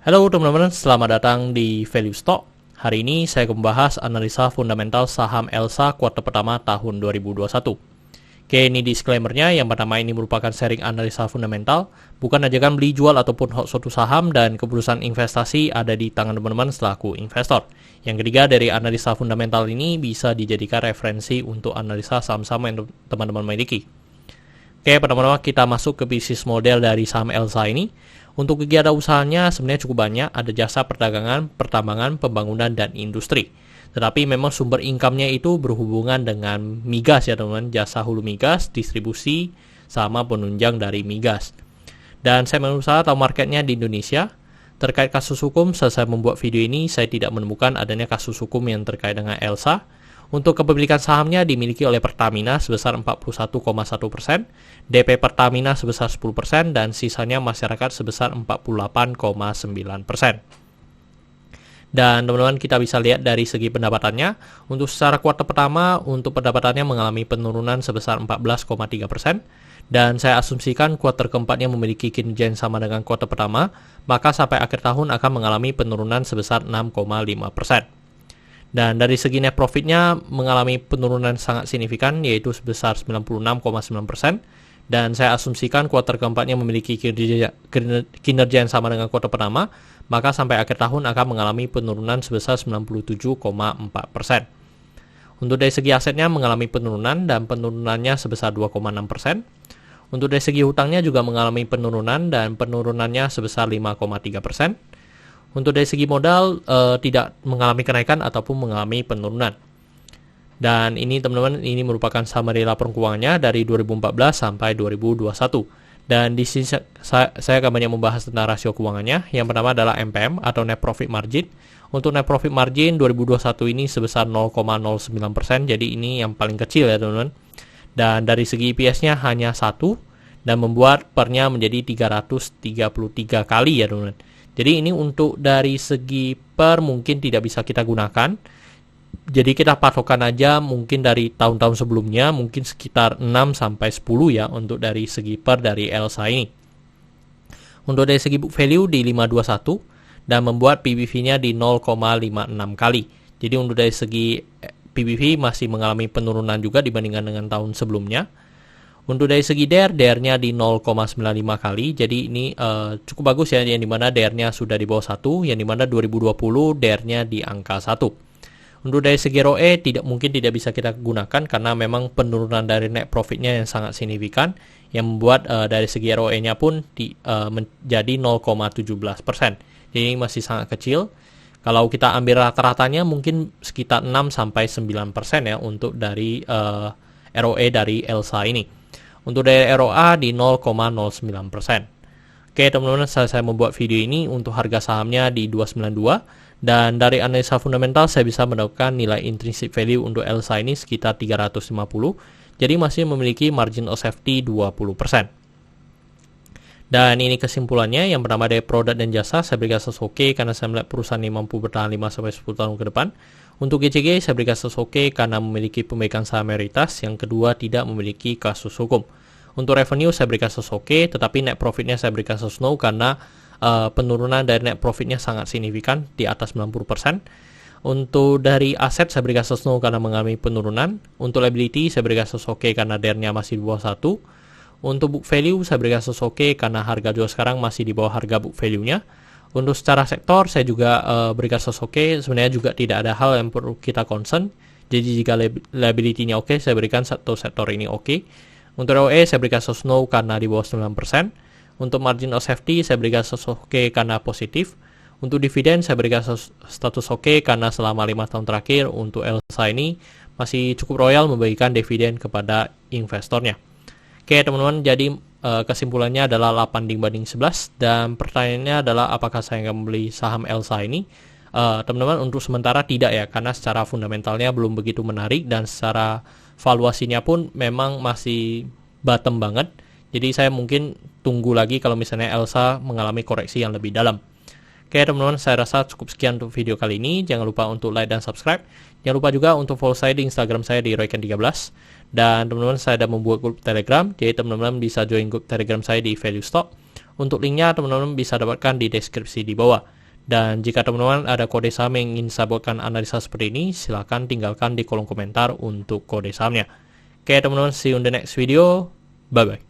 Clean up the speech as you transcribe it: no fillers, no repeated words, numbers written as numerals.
Halo teman-teman, selamat datang di Value Stock. Hari ini saya akan membahas analisa fundamental saham ELSA kuartal pertama tahun 2021. Oke, ini disclaimer-nya. Yang pertama, ini merupakan sharing analisa fundamental, bukan ajakan beli jual ataupun hold suatu saham, dan keputusan investasi ada di tangan teman-teman selaku investor. Yang ketiga, dari analisa fundamental ini bisa dijadikan referensi untuk analisa saham-saham yang teman-teman miliki. Oke, pertama-tama kita masuk ke bisnis model dari saham ELSA ini. Untuk kegiatan usahanya sebenarnya cukup banyak, ada jasa perdagangan, pertambangan, pembangunan, dan industri. Tetapi memang sumber income-nya itu berhubungan dengan migas ya teman-teman, jasa hulu migas, distribusi, sama penunjang dari migas. Dan saya berusaha tahu marketnya di Indonesia. Terkait kasus hukum, selesai membuat video ini, saya tidak menemukan adanya kasus hukum yang terkait dengan ELSA. Untuk kepemilikan sahamnya dimiliki oleh Pertamina sebesar 41,1%, DP Pertamina sebesar 10%, dan sisanya masyarakat sebesar 48,9%. Dan teman-teman kita bisa lihat dari segi pendapatannya, untuk secara kuartal pertama, untuk pendapatannya mengalami penurunan sebesar 14,3%, dan saya asumsikan kuartal keempatnya memiliki kinerja yang sama dengan kuartal pertama, maka sampai akhir tahun akan mengalami penurunan sebesar 6,5%. Dan dari segi net profitnya mengalami penurunan sangat signifikan, yaitu sebesar 96,9%. Dan saya asumsikan kuartal keempatnya memiliki kinerja yang sama dengan kuartal pertama, maka sampai akhir tahun akan mengalami penurunan sebesar 97,4%. Untuk dari segi asetnya mengalami penurunan, dan penurunannya sebesar 2,6%. Untuk dari segi hutangnya juga mengalami penurunan, dan penurunannya sebesar 5,3%. Untuk dari segi modal tidak mengalami kenaikan ataupun mengalami penurunan. Dan ini teman-teman, ini merupakan summary laporan keuangannya dari 2014 sampai 2021. Dan di sini saya akan banyak membahas tentang rasio keuangannya. Yang pertama adalah NPM atau net profit margin. Untuk net profit margin 2021 ini sebesar 0,09%. Jadi ini yang paling kecil ya teman-teman. Dan dari segi EPS-nya hanya 1 dan membuat pernya menjadi 333 kali ya teman-teman. Jadi ini untuk dari segi per mungkin tidak bisa kita gunakan. Jadi kita patokan aja mungkin dari tahun-tahun sebelumnya mungkin sekitar 6 sampai 10 ya untuk dari segi per dari ELSA ini. Untuk dari segi book value di 521 dan membuat PBV-nya di 0,56 kali. Jadi untuk dari segi PBV masih mengalami penurunan juga dibandingkan dengan tahun sebelumnya. Untuk dari segi DER-nya di 0,95 kali, jadi ini cukup bagus ya, yang dimana DER-nya sudah di bawah 1, yang dimana 2020 DER-nya di angka 1. Untuk dari segi ROE tidak bisa kita gunakan karena memang penurunan dari net profit-nya yang sangat signifikan, yang membuat dari segi ROE-nya pun menjadi 0,17%. Jadi ini masih sangat kecil. Kalau kita ambil rata-ratanya mungkin sekitar 6-9% ya untuk dari ROE dari ELSA ini. Untuk dari ROA di 0,09%. Oke teman-teman, saya membuat video ini untuk harga sahamnya di 292. Dan dari analisa fundamental saya bisa mendapatkan nilai intrinsic value untuk ELSA ini sekitar 350. Jadi masih memiliki margin of safety 20%. Dan ini kesimpulannya. Yang pertama dari produk dan jasa saya berikan oke karena saya melihat perusahaan ini mampu bertahan 5-10 tahun ke depan. Untuk GCG saya berikan oke karena memiliki pemegang saham mayoritas. Yang kedua tidak memiliki kasus hukum. Untuk revenue saya berikan oke, tetapi net profitnya saya berikan no karena penurunan dari net profitnya sangat signifikan di atas 90%. Untuk dari aset saya berikan no karena mengalami penurunan. Untuk liability saya berikan oke karena DER-nya masih di bawah 1. Untuk book value saya berikan oke karena harga jual sekarang masih di bawah harga book value-nya. Untuk secara sektor saya juga berikan oke, sebenarnya juga tidak ada hal yang perlu kita concern. Jadi jika liability-nya oke, saya berikan satu sektor ini oke. Untuk ROE saya berikan no karena di bawah 9%. Untuk margin of safety saya berikan oke karena positif. Untuk dividen saya berikan status oke karena selama 5 tahun terakhir untuk ELSA ini masih cukup royal membagikan dividen kepada investornya. Oke teman-teman, jadi kesimpulannya adalah 8:11 dan pertanyaannya adalah apakah saya akan membeli saham ELSA ini? Teman-teman, untuk sementara tidak ya, karena secara fundamentalnya belum begitu menarik dan secara valuasinya pun memang masih bottom banget. Jadi saya mungkin tunggu lagi kalau misalnya ELSA mengalami koreksi yang lebih dalam. Oke teman-teman, saya rasa cukup sekian untuk video kali ini. Jangan lupa untuk like dan subscribe. Jangan lupa juga untuk follow saya di Instagram saya di Royken13. Dan teman-teman, saya sudah membuat grup Telegram. Jadi teman-teman bisa join grup Telegram saya di Value Stock. Untuk linknya teman-teman bisa dapatkan di deskripsi di bawah. Dan jika teman-teman ada kode saham yang ingin saya buatkan analisa seperti ini, silahkan tinggalkan di kolom komentar untuk kode sahamnya. Oke teman-teman, see you in the next video. Bye-bye.